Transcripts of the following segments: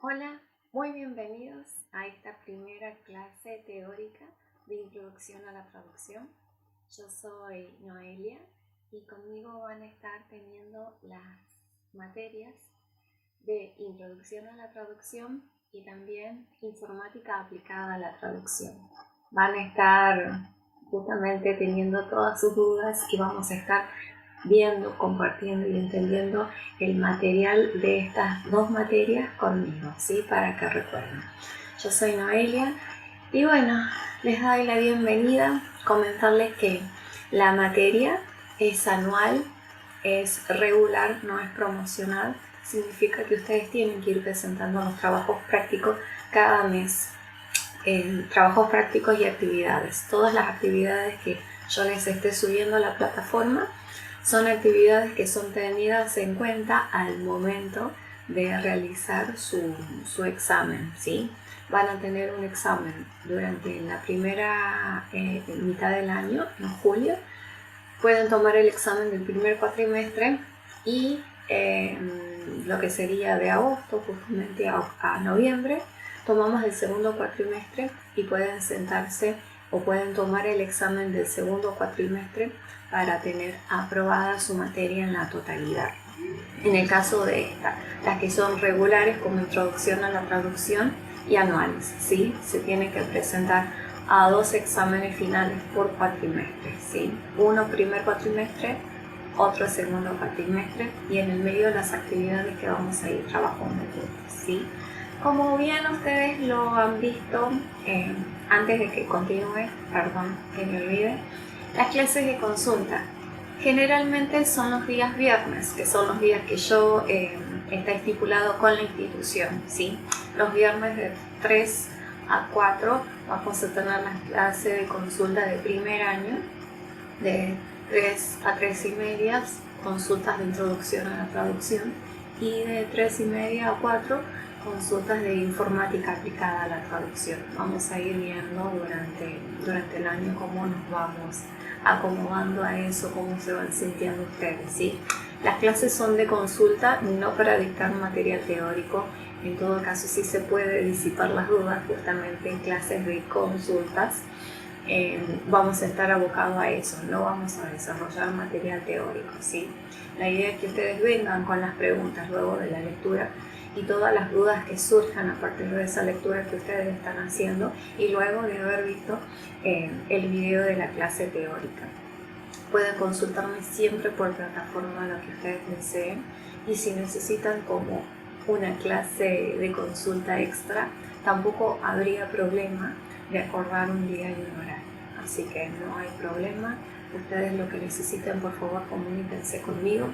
Hola, muy bienvenidos a esta primera clase teórica de Introducción a la Traducción. Yo soy Noelia y conmigo van a estar teniendo las materias de Introducción a la Traducción y también Informática aplicada a la traducción. Van a estar justamente teniendo todas sus dudas y vamos a estar viendo, compartiendo y entendiendo el material de estas dos materias conmigo, ¿sí? Para que recuerden. Yo soy Noelia y bueno, les doy la bienvenida. Comentarles que la materia es anual, es regular, no es promocional. Significa que ustedes tienen que ir presentando los trabajos prácticos cada mes. Trabajos prácticos y actividades. Todas las actividades que yo les esté subiendo a la plataforma son actividades que son tenidas en cuenta al momento de realizar su examen, ¿sí? Van a tener un examen durante la primera mitad del año, en julio. Pueden tomar el examen del primer cuatrimestre y lo que sería de agosto justamente a noviembre tomamos el segundo cuatrimestre y pueden sentarse o pueden tomar el examen del segundo cuatrimestre para tener aprobada su materia en la totalidad. En el caso de las que son regulares como Introducción a la Traducción y anuales, ¿sí? Se tiene que presentar a 2 exámenes finales por cuatrimestre, ¿sí? Uno primer cuatrimestre, otro segundo cuatrimestre y en el medio las actividades que vamos a ir trabajando juntos, ¿sí? Como bien ustedes lo han visto, antes de que continúe, perdón que me olvide, las clases de consulta generalmente son los días viernes, que son los días que yo está estipulado con la institución, ¿sí? Los viernes de 3 a 4 vamos a tener las clases de consulta de primer año, de 3 a 3 y media, consultas de introducción a la traducción, y de 3 y media a 4 consultas de informática aplicada a la traducción. Vamos a ir viendo durante el año cómo nos vamos acomodando a eso, cómo se van sintiendo ustedes, ¿sí? Las clases son de consulta, no para dictar material teórico. En todo caso, sí se puede disipar las dudas justamente en clases de consultas. Vamos a estar abocados a eso, no vamos a desarrollar material teórico, ¿sí? La idea es que ustedes vengan con las preguntas luego de la lectura y todas las dudas que surjan a partir de esa lectura que ustedes están haciendo y luego de haber visto el video de la clase teórica. Pueden consultarme siempre por plataforma lo que ustedes deseen y si necesitan como una clase de consulta extra, tampoco habría problema de acordar un día y un horario. Así que no hay problema. Ustedes lo que necesiten, por favor, comuníquense conmigo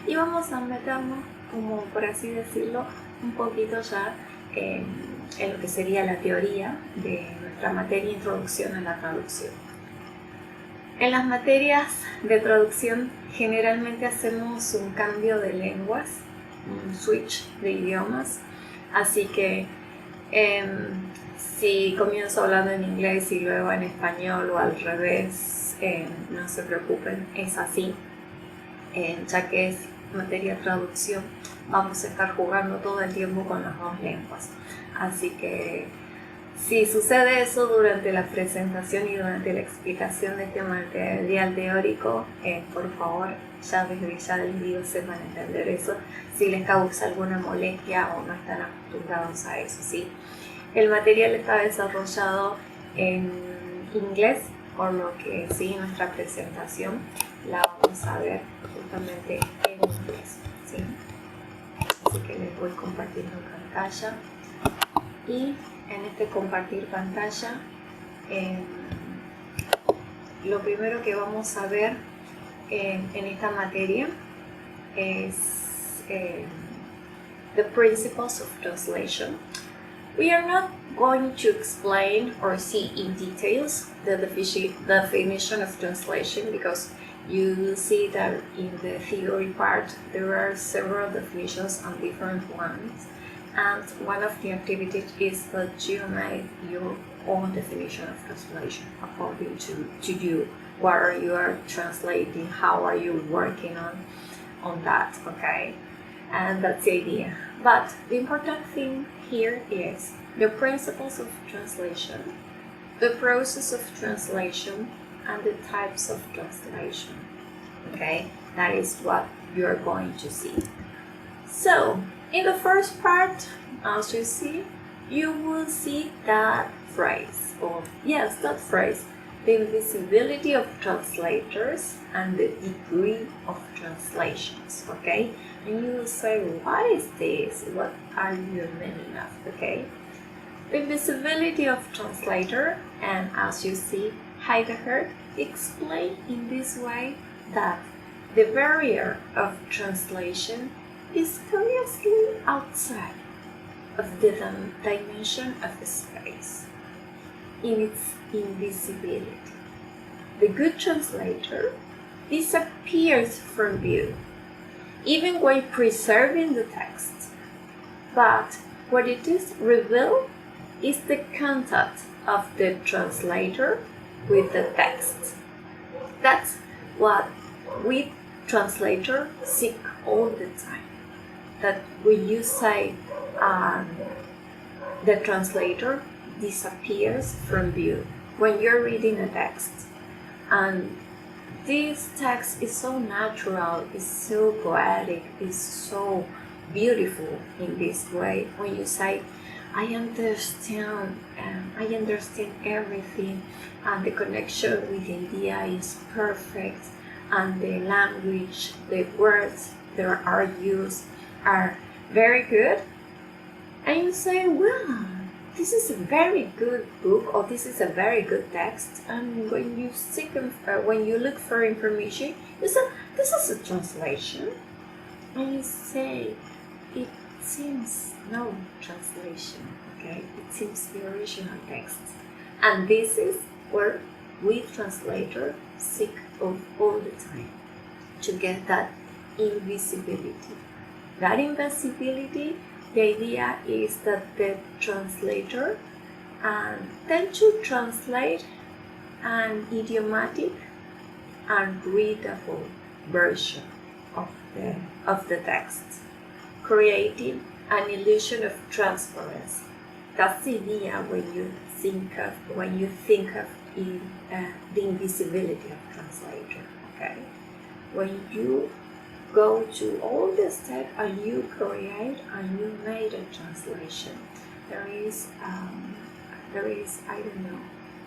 y vamos a meternos, como por así decirlo, un poquito ya en lo que sería la teoría de nuestra materia Introducción a la Traducción. En las materias de traducción generalmente hacemos un cambio de lenguas, un switch de idiomas, así que si comienzo hablando en inglés y luego en español o al revés, no se preocupen, es así, ya que es materia de traducción, vamos a estar jugando todo el tiempo con las dos lenguas. Así que si sucede eso durante la presentación y durante la explicación de este material teórico, por favor, ya desde ya les digo, sepan entender eso, si les causa alguna molestia o no están acostumbrados a eso, ¿sí? El material está desarrollado en inglés, por lo que sí, nuestra presentación la vamos a ver justamente en inglés, ¿sí? Así que les voy compartiendo pantalla y en este compartir pantalla lo primero que vamos a ver en esta materia es the principles of translation. We are not going to explain or see in details the definition of translation because you will see that in the theory part there are several definitions and different ones, and one of the activities is that you make your own definition of translation according to you. What are you are translating? How are you working on that? Okay. and that's the idea. But the important thing here is the principles of translation, the process of translation, and the types of translation. Okay, that is what you're going to see. So, in the first part, as you see, you will see that phrase, or yes, that phrase, the invisibility of translators and the degree of translations, okay? And you will say, what is this? What are you meaning of, okay? The invisibility of translator, and as you see, Heidegger explained in this way that the barrier of translation is curiously outside of the dimension of space, in its invisibility. The good translator disappears from view, even while preserving the text. But what it is revealed is the contact of the translator with the text. That's what we translators seek all the time. That when you say the translator disappears from view when you're reading a text, and this text is so natural, is so poetic, is so beautiful in this way. When you say, I understand everything, and the connection with India is perfect, and the language, the words that are used are very good, and you say, well, this is a very good book, or this is a very good text. And when you look for information, you say, this is a translation, and you say, it seems no translation, okay? It seems the original text. And this is where we translators seek of all the time, to get that invisibility. That invisibility, the idea is that the translator tend to translate an idiomatic and readable version of the text, creating an illusion of transparency. That's the idea when you think of the invisibility of translator. Okay, when you go to all the steps and you create and you made a translation, there is I don't know,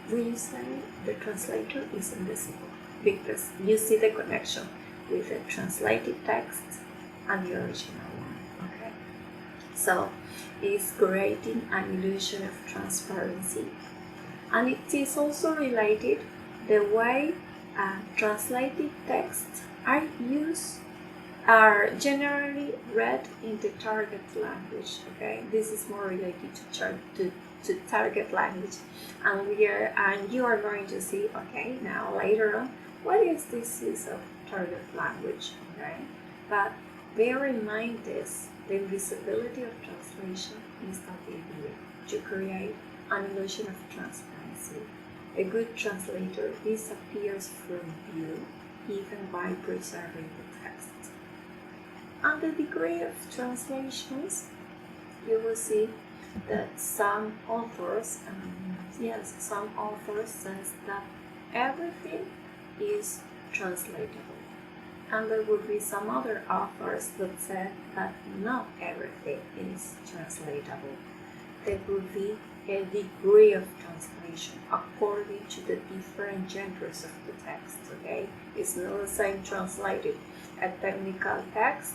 when you say the translator is invisible because you see the connection with the translated text and the original one. Okay, so it's creating an illusion of transparency, and it is also related the way translated texts are generally read in the target language. Okay, this is more related to target language, and you are going to see, okay, now later on, what is this use of target language? Okay, but bear in mind this: the invisibility of translation is not the idea to create an illusion of transparency. A good translator disappears from view even by preserving the text. And the degree of translations, you will see that some authors says that everything is translatable, and there will be some other authors that say that not everything is translatable. There will be a degree of translation according to the different genres of the text. Okay, it's not the same translated a technical text,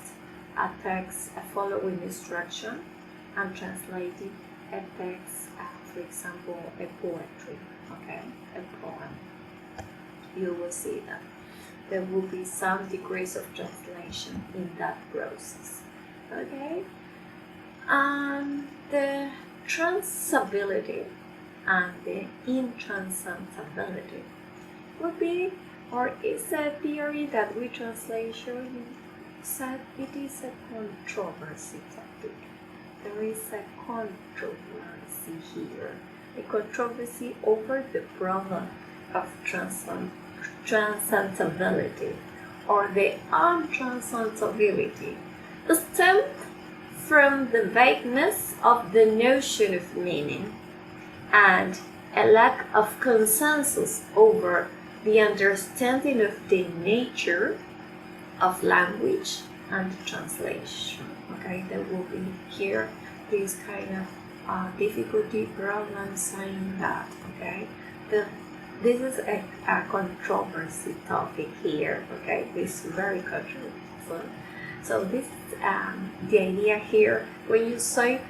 a text following instruction, and translated a text, for example, a poetry, okay, a poem. You will see that there will be some degrees of translation in that process. Okay, and the transability and the intranslatability would be, or is a theory that we translation said it is a controversy topic. There is a controversy here, a controversy over the problem of translatability or the untranslatability, stem from the vagueness of the notion of meaning and a lack of consensus over the understanding of the nature of language and translation. Okay, there will be here this kind of difficulty problem saying that. Okay, this is a controversy topic here. Okay, this is very controversial. So this the idea here when you say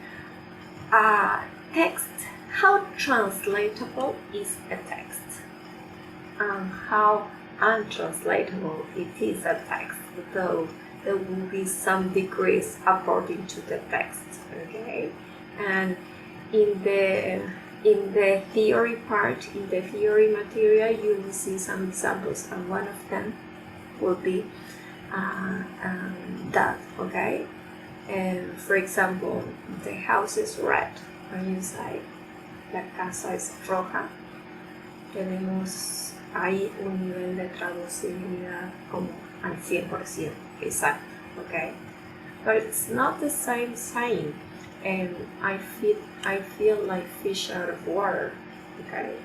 text, how translatable is a text and how untranslatable it is a text, though there will be some degrees according to the text. Okay, and in the theory part, in the theory material, you will see some examples, and one of them will be that. Okay, and for example, the house is red. When you say la casa es roja, tenemos ahí un nivel de traducibilidad como al 100%, exacto, okay? But it's not the same saying, and I feel like fish out of water, okay?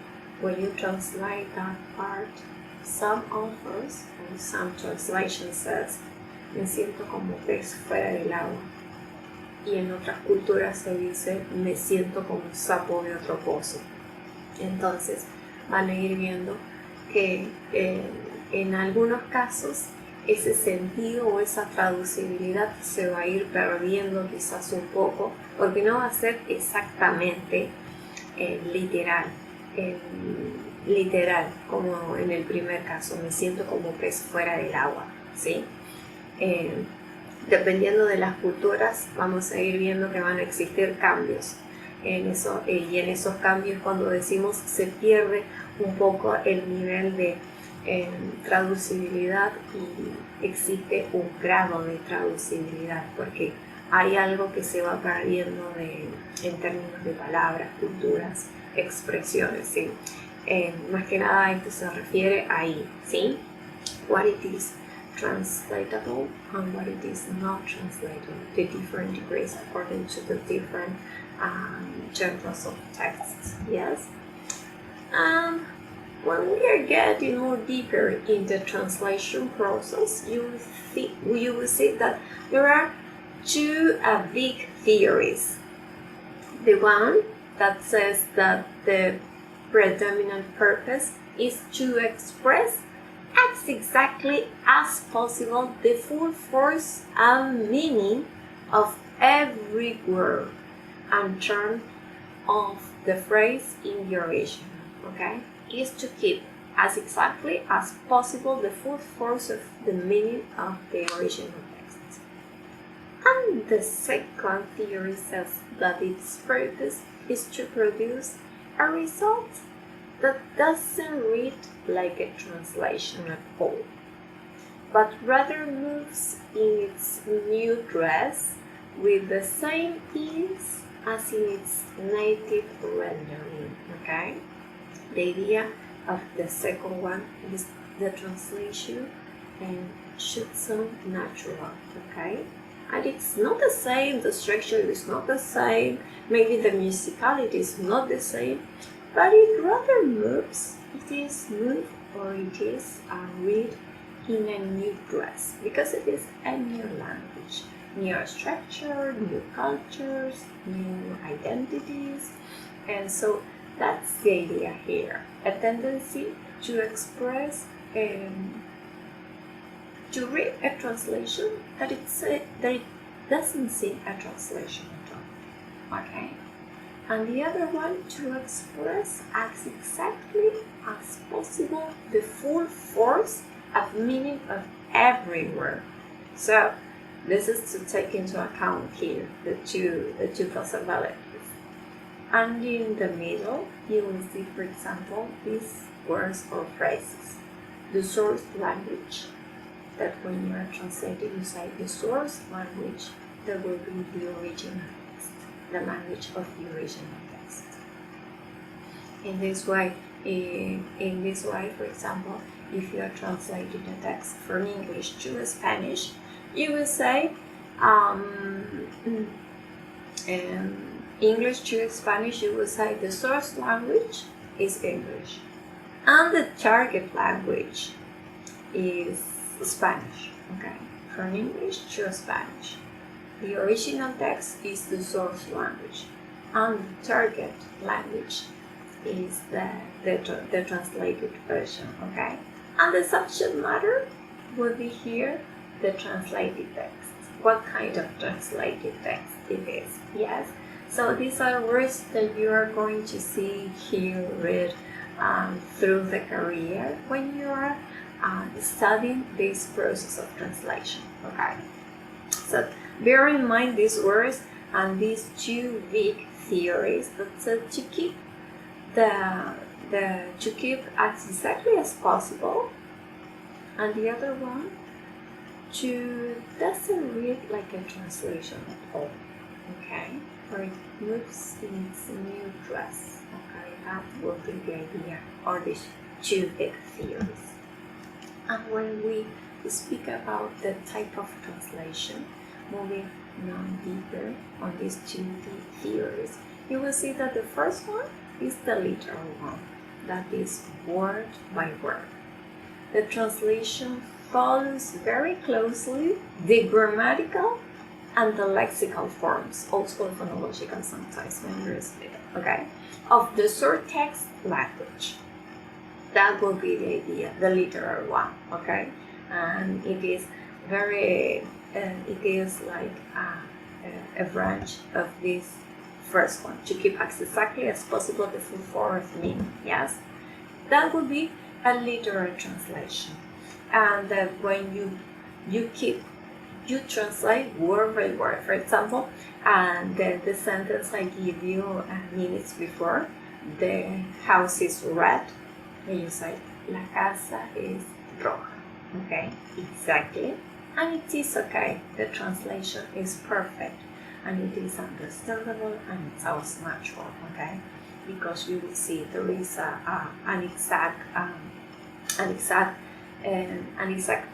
When you translate that part, some authors or some translation says, me siento como pez fuera del agua. Y en otras culturas se dice, me siento como un sapo de otro pozo. Entonces van a ir viendo que en algunos casos ese sentido o esa traducibilidad se va a ir perdiendo quizás un poco, porque no va a ser exactamente literal, como en el primer caso, me siento como pez fuera del agua, ¿sí? Dependiendo de las culturas vamos a ir viendo que van a existir cambios en eso, y en esos cambios, cuando decimos, se pierde un poco el nivel de traducibilidad y existe un grado de traducibilidad, porque hay algo que se va perdiendo en términos de palabras, culturas, expresiones, ¿sí? Más que nada esto se refiere ahí, ¿sí? What it is translatable and what it is not translatable, the different degrees according to the different genres of texts, yes? When we are getting more deeper in the translation process, you will see that there are two big theories. The one that says that the predominant purpose is to express as exactly as possible the full force and meaning of every word and term of the phrase in the original, okay? Is to keep as exactly as possible the full force of the meaning of the original text. And the second theory says that its purpose is to produce a result that doesn't read like a translation at all, but rather moves in its new dress with the same ease as in its native rendering, okay? The idea of the second one is the translation should sound natural, okay? And it's not the same, the structure is not the same, maybe the musicality is not the same, but it rather moves, it is moved or it is read in a new dress, because it is a new language, new structure, new cultures, new identities, and so that's the idea here, a tendency to express, to read a translation that it doesn't seem a translation at all, okay? And the other one to express as exactly as possible the full force of meaning of every word. So this is to take into account here the two possibilities. And in the middle, you will see, for example, these words or phrases. The source language, that when you are translating, you say the source language, that will be the original text, the language of the original text. In this way, for example, if you are translating a text from English to Spanish, you will say, In English to Spanish, you will say the source language is English and the target language is Spanish. Okay, from English to Spanish. The original text is the source language and the target language is the translated version. Okay, and the subject matter will be here the translated text. What kind of translated text it is? Yes, so these are words that you are going to see, hear, read through the career when you are studying this process of translation. Okay, so bear in mind these words and these two big theories, but to keep to keep as exactly as possible, and the other one doesn't read like a translation at all. Okay, or it moves in its new dress. Okay, that will be the idea, or these two big theories. And when we speak about the type of translation, moving deeper on these two theories, you will see that the first one is the literal one, that is word by word. The translation follows very closely the grammatical and the lexical forms, also phonological sometimes when you're speaking, okay, of the short text language. That will be the idea, the literal one, okay, and it is very, it is like a branch of this first one, to keep as exactly as possible the full form of meaning. Yes, that would be a literal translation, and when you translate word by word. For example, and the sentence I give you minutes before, the house is red, and you say la casa es roja. Okay, exactly, and it is okay. The translation is perfect, and it is understandable, and it sounds natural. Okay, because you will see there is an exact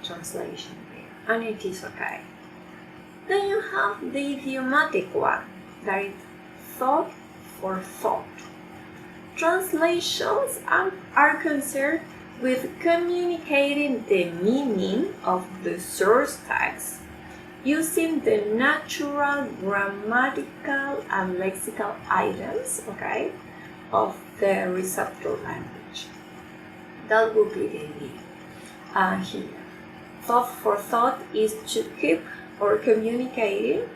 translation there, and it is okay. Then you have the idiomatic one, that is thought for thought. Translations are concerned with communicating the meaning of the source text using the natural grammatical and lexical items, okay, of the receptor language. That would be the idea here. Thought for thought is to keep or communicating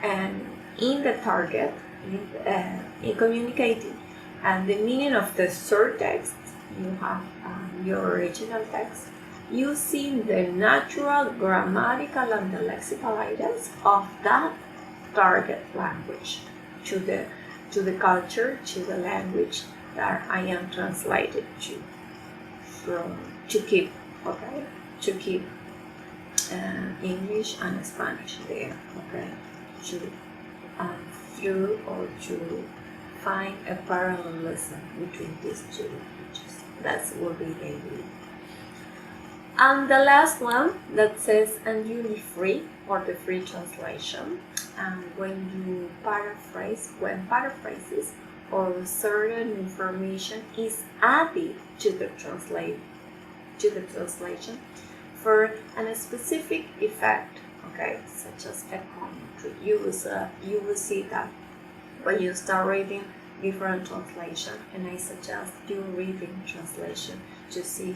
and in the target, in communicating and the meaning of the short text, you have your original text, using the natural grammatical and the lexical items of that target language to the culture, to the language that I am translated to keep, okay, to keep English and Spanish there, okay, to through or to find a parallelism between these two languages. That will be the idea. And the last one that says unduly free, or the free translation, and when paraphrases or certain information is added to the translation for a specific effect, okay, such as a commentary. You will see that when you start reading different translation, and I suggest you reading translation to see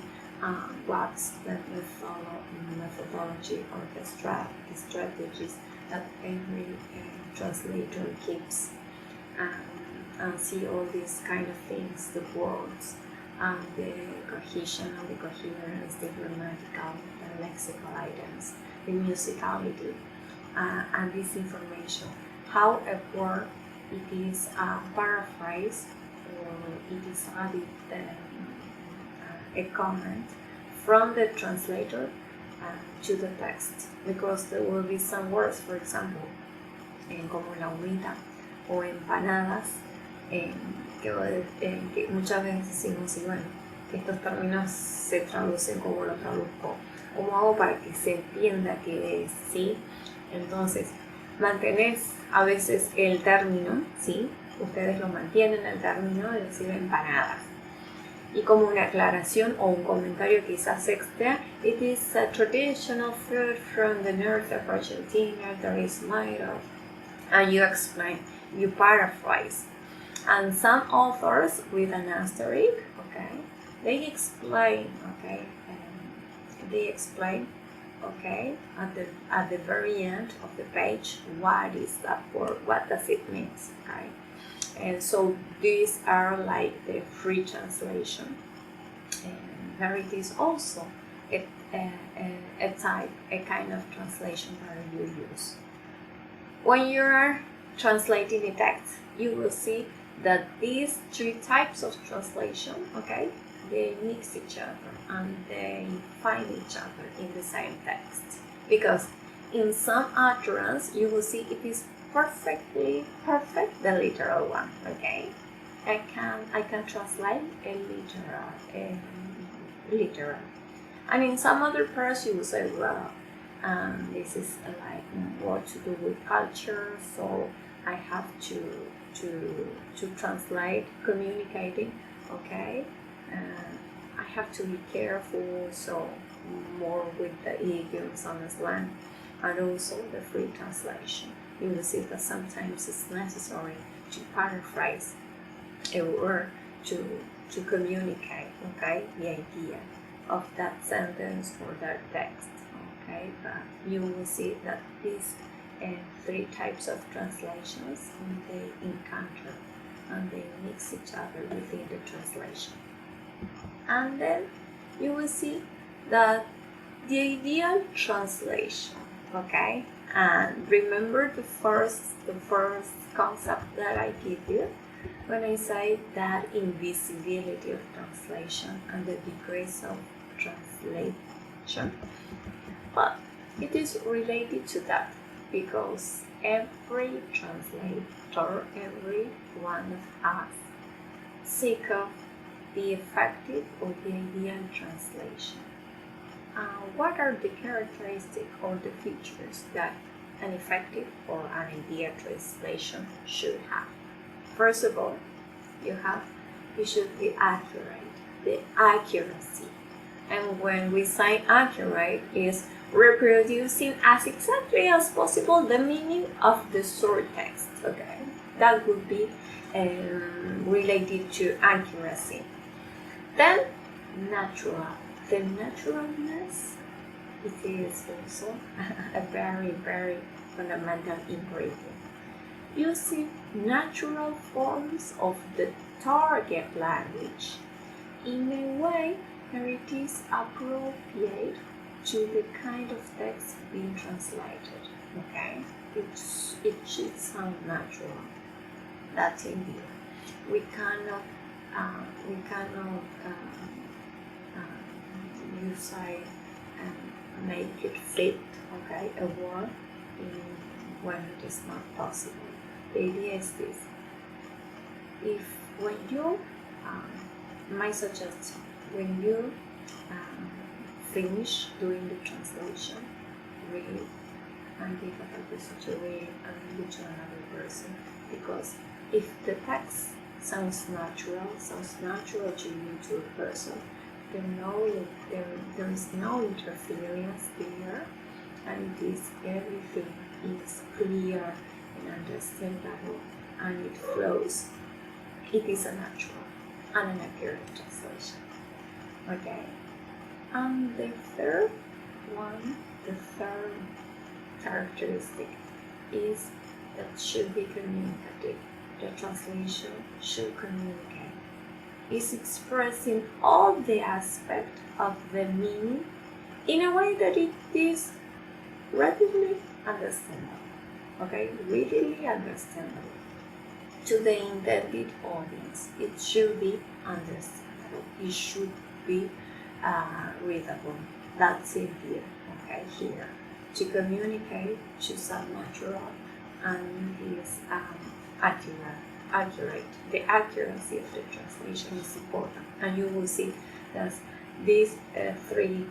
what's the methodology or the strategies that every translator keeps, and see all these kind of things, the words, the cohesion and the coherence, the grammatical, the lexical items, the musicality, and this information, how a word it is paraphrased or it is added a comment from the translator to the text, because there will be some words, for example, como la humita o empanadas, que muchas veces decimos, y bueno, estos términos se traducen como lo traduzco, ¿cómo hago para que se entienda que es, sí? Entonces, mantenés a veces el término, ¿sí? Ustedes lo mantienen el término de decir empanadas. Y como una aclaración o un comentario quizás extra, it is a traditional food from the north of Argentina that is made of. And you explain, you paraphrase. And some authors with an asterisk, okay, they explain, okay, at the very end of the page, what is that word, what does it mean, okay? And so these are like the free translation. And there it is also a kind of translation that you use. When you are translating a text, you will see that these three types of translation, okay, they mix each other and they find each other in the same text. Because in some utterance, you will see it is perfect, the literal one, okay? I can translate a literal. And in some other parts, you will say, well, this is like more to do with culture, so I have to translate, communicating, okay? I have to be careful, so more with the idioms and the slang, and also the free translation. You will see that sometimes it's necessary to paraphrase a word to communicate, okay, the idea of that sentence or that text, okay? But you will see that these three types of translations, they encounter and they mix each other within the translation. And then you will see that the ideal translation, okay? And remember the first concept that I give you when I say that invisibility of translation and the degrees of translation. But it is related to that because every translator, every one of us, seek of the effective or the ideal translation. What are the characteristics or the features that an effective or an ideal translation should have? First of all, you should be accurate, the accuracy. And when we say accurate, is reproducing as exactly as possible the meaning of the short text, okay? That would be related to accuracy. Then, natural. The naturalness, it is also a very, very fundamental ingredient. Using natural forms of the target language in a way that it is appropriate to the kind of text being translated, okay? It should sound natural. That's in here. We cannot use and make it fit, okay, a word when it is not possible. The idea is this: if when you, my suggestion, when you finish doing the translation, read and give a person to read and read to another person, because if the text sounds natural to you, to a person, there is no interference there, and it is everything is clear and understandable, and it flows. It is a natural and an accurate translation. Okay. And the third characteristic is that should be communicative. The translation should communicate. It's expressing all the aspects of the meaning in a way that it is readily understandable. Okay, readily understandable to the intended audience. It should be understandable. It should be readable. That's it here. Okay, here to communicate, to sound natural, and is accurate. The accuracy of the translation is important, and you will see that these three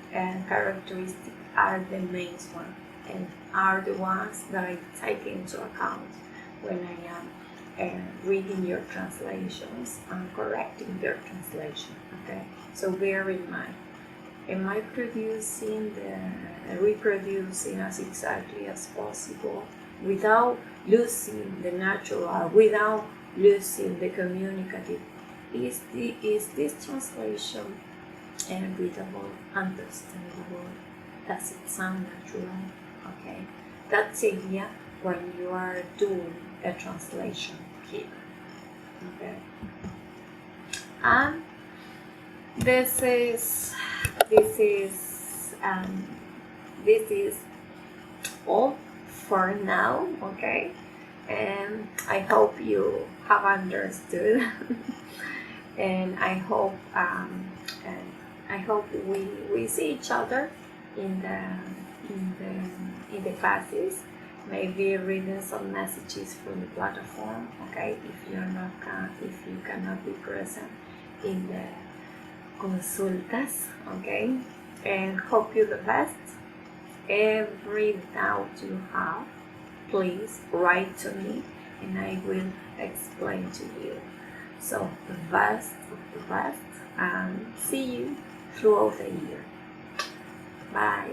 characteristics are the main one and are the ones that I take into account when I am reading your translations and correcting their translation. Okay, so bear in mind, am I reproducing as exactly as possible without losing the natural, without losing the communicative? Is this translation readable, understandable? Does it sound natural? Okay, that's the idea when you are doing a translation here. Okay, and this is all for now. Okay, and I hope you have understood and I hope we see each other in the classes, maybe reading some messages from the platform. Okay, if you cannot be present in the consultas. Okay, and hope you the best. Every doubt you have, please write to me and I will explain to you. So the best of the best, and see you throughout the year. Bye.